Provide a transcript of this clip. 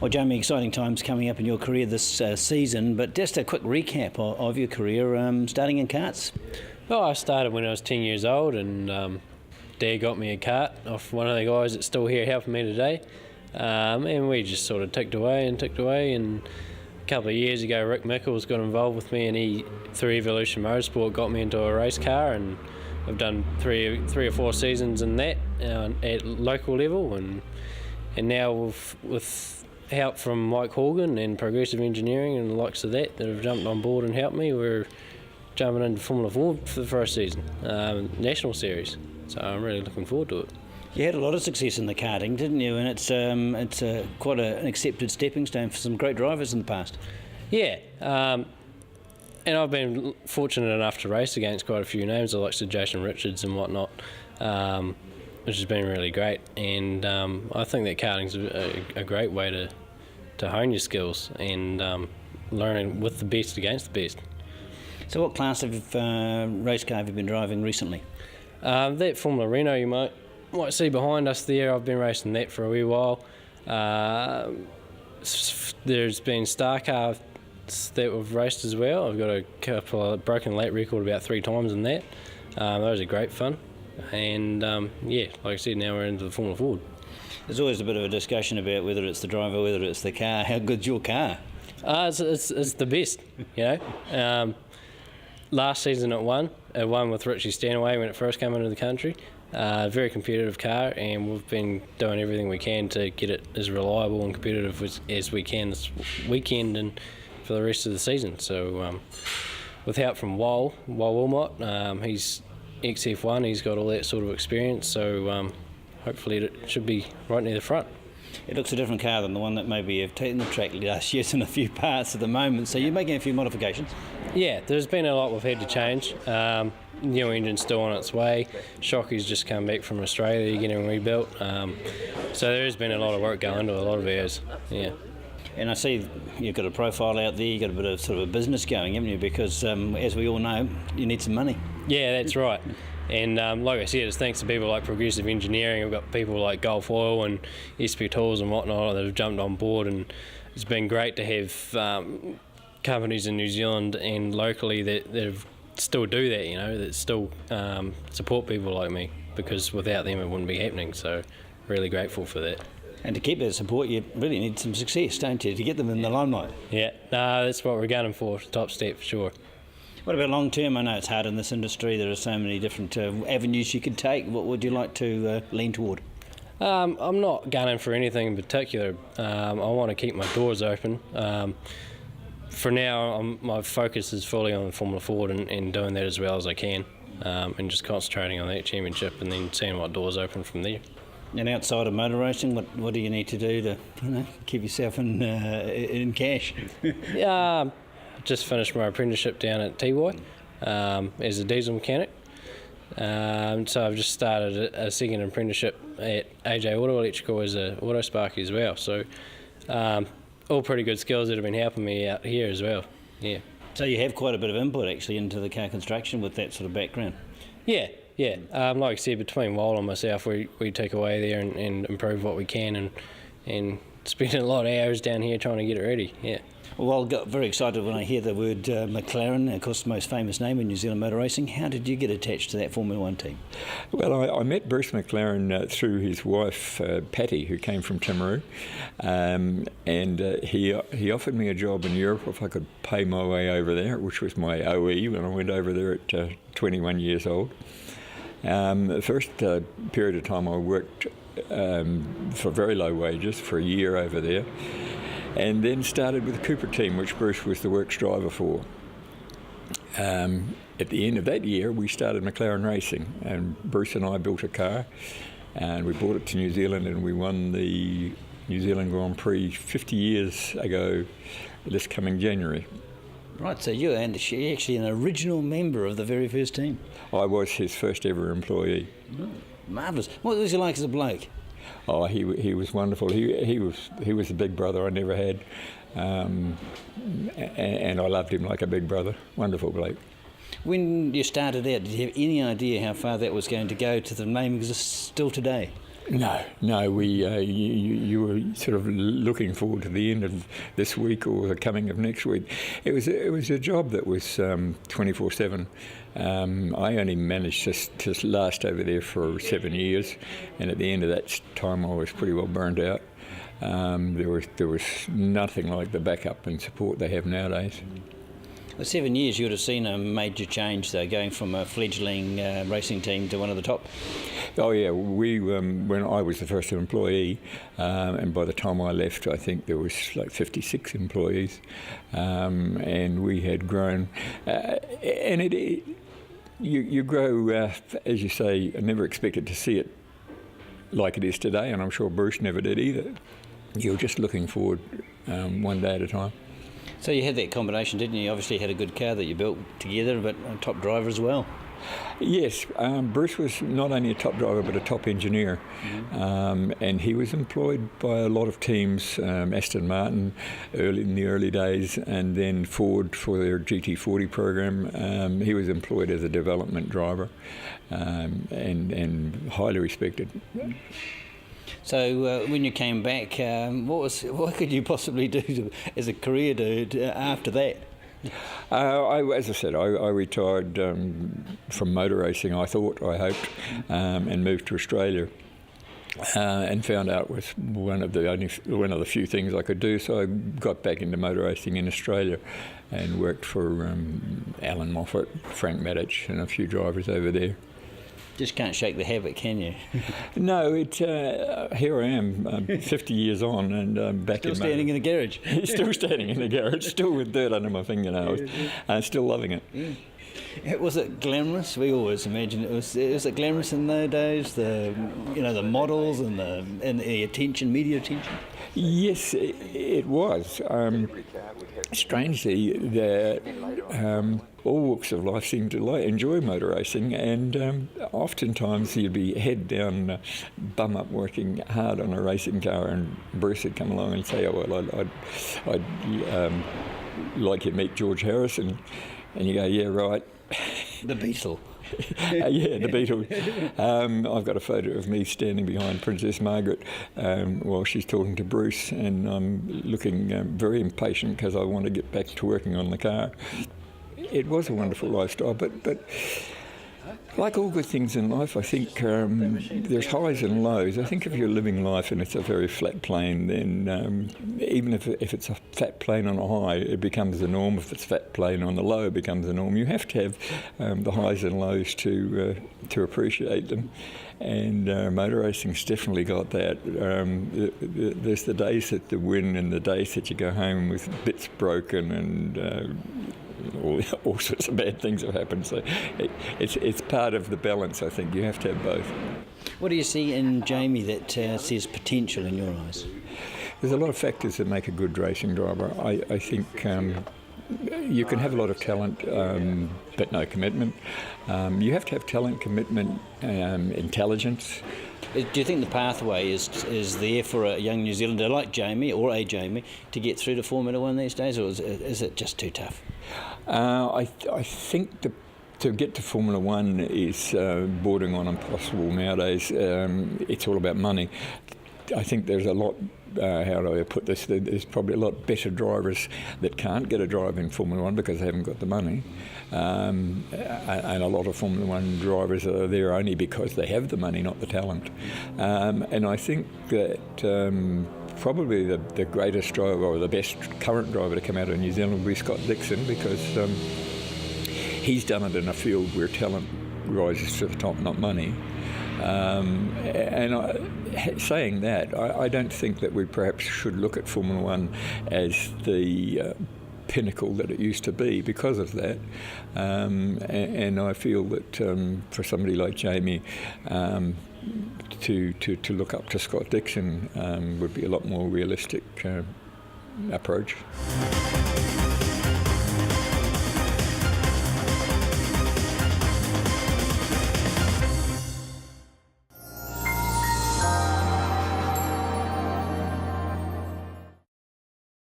Well, Jamie, exciting times coming up in your career this season, but just a quick recap of your career, starting in karts. Well, I started when I was 10 years old, and Dad got me a kart off one of the guys that's still here helping me today, and we just sort of ticked away, and a couple of years ago Rick Mickles got involved with me, and he, through Evolution Motorsport, got me into a race car, and I've done three or four seasons in that at local level, and now with help from Mike Horgan and Progressive Engineering and the likes of that have jumped on board and helped me, we're jumping into Formula 4 for the first season, National Series. So I'm really looking forward to it. You had a lot of success in the karting, didn't you? And it's quite an accepted stepping stone for some great drivers in the past. Yeah, and I've been fortunate enough to race against quite a few names, like Jason Richards and whatnot, which has been really great. And I think that karting's a great way to hone your skills and learning with the best against the best. So what class of race car have you been driving recently? That Formula Reno you might see behind us there, I've been racing that for a wee while. There's been Star Car that we've raced as well. I've got a couple of broken lap record about 3 times in that. Those are great fun. And like I said, now we're into the Formula Ford. There's always a bit of a discussion about whether it's the driver, whether it's the car. How good's your car? It's the best, you know. Last season it won with Richie Stanaway when it first came into the country. Very competitive car, and we've been doing everything we can to get it as reliable and competitive as we can this weekend and for the rest of the season. So with help from Wal Wilmot, he's ex-F1, he's got all that sort of experience, so hopefully it should be right near the front. It looks a different car than the one that maybe you've taken the track last year in a few parts at the moment, so you're making a few modifications? Yeah, there's been a lot we've had to change. New engine's still on its way. Shockey's just come back from Australia getting rebuilt. So there has been a lot of work going into a lot of areas, yeah. And I see you've got a profile out there, you've got a bit of sort of a business going, haven't you? Because as we all know, you need some money. Yeah, that's right. And like I said, it's thanks to people like Progressive Engineering. We've got people like Gulf Oil and SP Tools and whatnot that have jumped on board, and it's been great to have companies in New Zealand and locally that still do that, you know, that still support people like me, because without them it wouldn't be happening. So really grateful for that. And to keep that support, you really need some success, don't you, to get them in the limelight? Yeah, no, that's what we're gunning for, top step for sure. What about long term? I know it's hard in this industry. There are so many different avenues you could take. What would you like to lean toward? I'm not gunning for anything in particular. I want to keep my doors open. For now, my focus is fully on Formula Ford and doing that as well as I can, and just concentrating on that championship and then seeing what doors open from there. And outside of motor racing, what do you need to do to keep yourself in cash? Just finished my apprenticeship down at TY as a diesel mechanic. So I've just started a second apprenticeship at AJ Auto Electrical as an auto sparky as well. So all pretty good skills that have been helping me out here as well. Yeah. So you have quite a bit of input actually into the car construction with that sort of background. Yeah. Like I said, between Wal and myself, we take away there and improve what we can and spend a lot of hours down here trying to get it ready. Yeah. Well, I got very excited when I hear the word McLaren, of course the most famous name in New Zealand motor racing. How did you get attached to that Formula 1 team? Well, I met Bruce McLaren through his wife, Patty, who came from Timaru, and he offered me a job in Europe if I could pay my way over there, which was my OE when I went over there at 21 years old. The first period of time I worked for very low wages for a year over there, and then started with the Cooper team, which Bruce was the works driver for. At the end of that year, we started McLaren Racing, and Bruce and I built a car, and we brought it to New Zealand, and we won the New Zealand Grand Prix 50 years ago this coming January. Right, so you're actually an original member of the very first team. I was his first ever employee. Marvellous. What was he like as a bloke? Oh, he was wonderful. He was a big brother I never had, and I loved him like a big brother. Wonderful bloke. When you started out, did you have any idea how far that was going to go to the name exists still today? No. You were sort of looking forward to the end of this week or the coming of next week. It was a job that was 24/7. I only managed to last over there for 7 years, and at the end of that time, I was pretty well burnt out. There was nothing like the backup and support they have nowadays. For 7 years, you would have seen a major change, though, going from a fledgling racing team to one of the top. Oh yeah, when I was the first employee, and by the time I left, I think there was like 56 employees, and we had grown, and you grow, as you say. I never expected to see it like it is today, and I'm sure Bruce never did either. You're just looking forward one day at a time. So you had that combination, didn't you? You obviously had a good car that you built together, but a top driver as well. Yes, Bruce was not only a top driver but a top engineer, and he was employed by a lot of teams, Aston Martin in the early days, and then Ford for their GT40 program. He was employed as a development driver, and highly respected. So when you came back, what could you possibly do as a career after that? As I said, I retired from motor racing, I hoped, and moved to Australia. And found out it was one of the few things I could do. So I got back into motor racing in Australia, and worked for Alan Moffat, Frank Maddich, and a few drivers over there. Just can't shake the habit, can you? No, here I am, 50 years on, and back still standing in the garage. Still standing in the garage, still with dirt under my fingernails, and still loving it. Yeah. Was it glamorous? We always imagine it was. Was it glamorous in those days? The models and the media attention. Yes, it was. Strangely, all walks of life seemed to enjoy motor racing, and oftentimes you'd be head down, bum up, working hard on a racing car, and Bruce would come along and say, "Oh well, I'd like you to meet George Harrison," and you go, "Yeah, right." The Beatle. Yeah, the Beatles. I've got a photo of me standing behind Princess Margaret while she's talking to Bruce, and I'm looking very impatient because I want to get back to working on the car. It was a wonderful lifestyle, but like all good things in life, I think there's highs and lows. I think if you're living life and it's a very flat plane, then even if it's a flat plane on a high, it becomes the norm. If it's flat plane on the low, it becomes the norm. You have to have the highs and lows to appreciate them. And motor racing's definitely got that. There's the days that you win and the days that you go home with bits broken and all sorts of bad things have happened. So it's part of the balance, I think. You have to have both. What do you see in Jamie that says potential in your eyes? There's a lot of factors that make a good racing driver. I think you can have a lot of talent, but no commitment. You have to have talent, commitment, intelligence. Do you think the pathway is there for a young New Zealander like Jamie or a Jamie to get through to Formula One these days, or is it just too tough? I think to get to Formula One is bordering on impossible nowadays. It's all about money. I think there's a lot, how do I put this, there's probably a lot better drivers that can't get a drive in Formula One because they haven't got the money. And a lot of Formula One drivers are there only because they have the money, not the talent. And I think that probably the greatest driver or the best current driver to come out of New Zealand will be Scott Dixon, because he's done it in a field where talent rises to the top, not money. Saying that, I don't think that we perhaps should look at Formula One as the pinnacle that it used to be because of that. And I feel that for somebody like Jamie, to look up to Scott Dixon would be a lot more realistic approach.